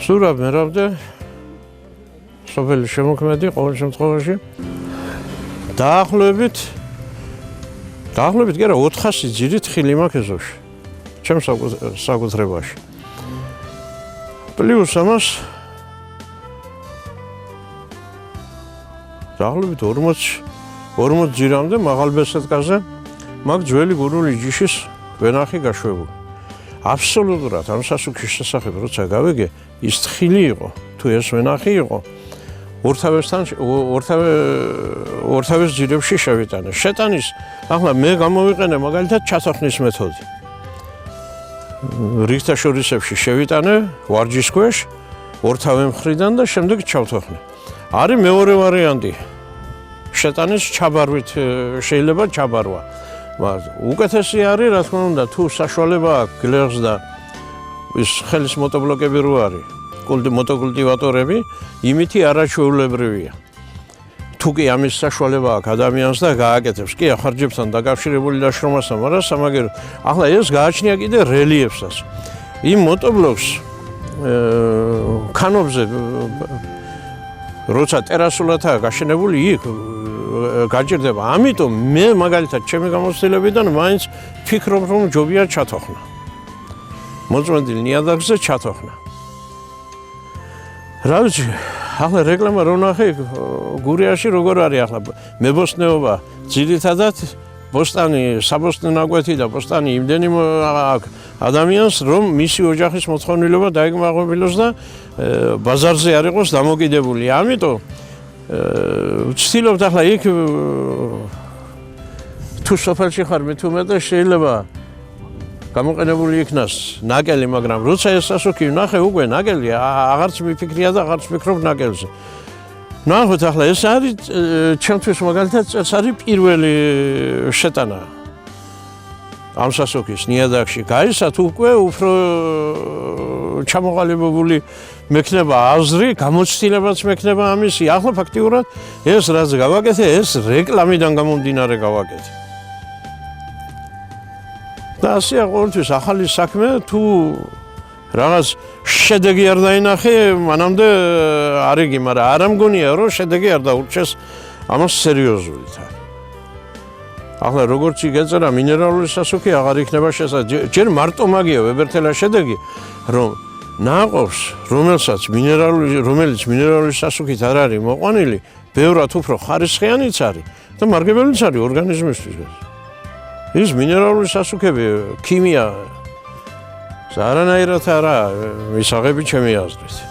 სურა მერავდე სოფელი შემოქმედი ყოველ შემთხვევაში დაახლოებით კი არა 400 ძირით ხილი მაქვს ეზოში ჩემს საკუთრებაში პლუს ამას დაახლოებით 40 ძირამდე მაღალ ბესედკაზე მაქვს ძველი გურული ჯიშის ვენახი გაშვებული აბსოლუტურად ამ სასუქის შესახებ როცა გავიგე ის თხილი იყო თუ ეს ვენახი იყო ორთავეს ძირებში შევიტანე შეტანის ახლა მე გამოვიყენე მაგალითად ჩათოხნის მეთოდი რიგთა შორისებში შევიტანე ვარჯიშ ქვეშ ორთავე მხრიდან და შემდეგ ჩავთოხნე არის მეორე ვარიანტი შეტანის ჩაბარვით შეიძლება ჩაბარვა უკეთესი არის რა თქმა უნდა თუ საშუალება აქვს გლეხს და ის ხელის მოტობლოკები რო არის მოტოკულტივატორები იმითი არაჩვეულებრივია თუ კი ამის საშუალება აქვს ადამიანს და გააკეთებს კი ახარჯებთან დაკავშირებული დაშრომასთან მაგრამ სამაგერო ახლა ეს გააჩნია კიდე რელიეფსაც იმ მოტობლოკს ქანობზე როცა ტერასულადაა გაშენებული იქ გაჭირდება ამიტომ მე მაგალითად ჩემი გამოცდილებიდან მაინც ფიქრობ რომ ჯობია ჩათოხნა მოწმენდილ ნიადაგზე ჩათოხნა რა ვიცი ახლა რეკლამა რო ნახე გურიაში როგორ არის ახლა მებოსტნეობა ძირითადად ბოსტანი საბოსტნე ნაკვეთი და ბოსტანი იმდენი ადამიანს რომ მისი ოჯახის მოთხოვნილება დაეკმაყოფილოს და ბაზარზე არ იყოს დამოკიდებული ამიტომ ვცდილობთ ახლა იქ თუ სოფელში ხარ მე თუ მეტად შეიძლება გამოყენებული იქნას ნაკელი მაგრამ როცა ეს სასუქი ვნახე უკვე ნაკელი აღარც მიფიქრია და აღარც ვფიქრობ ნაკელზე ნახოთ ახლა ეს არის ჩემთვის მაგალითად ეს არის პირველი შეტანა ამ სასუქის ნიადაგში. გაისათ უკვე უფრო ჩამოყალიბებული მექნება აზრი, გამოცდილებაც მექნება ამისი. ახლა ფაქტიურად ეს რაც გავაკეთე, ეს რეკლამიდან გამომდინარე გავაკეთე. და ასეა ყოველთვის ახალი საქმე თუ რაღაც შედეგი არ დაინახე, მანამდე არ იგი, მაგრამ არ ამგონია რომ შედეგი არ დაურჩეს ამას სერიოზულით. ახლა როგორც იგეწერა მინერალური სასუქი აღარ იქნება შესაძლებელი. ჯერ მარტო მაგია ვებერთელა შედეგი, რომ ნაყოფს, რომელიც მინერალური სასუქით არ არის მოყვანილი, ბევრად უფრო ხარისხიანიც არის და მარგებელიც არის ორგანიზმისთვის. ის მინერალური სასუქები ქიმია არანაირად არა მისაღები ჩემი აზრით.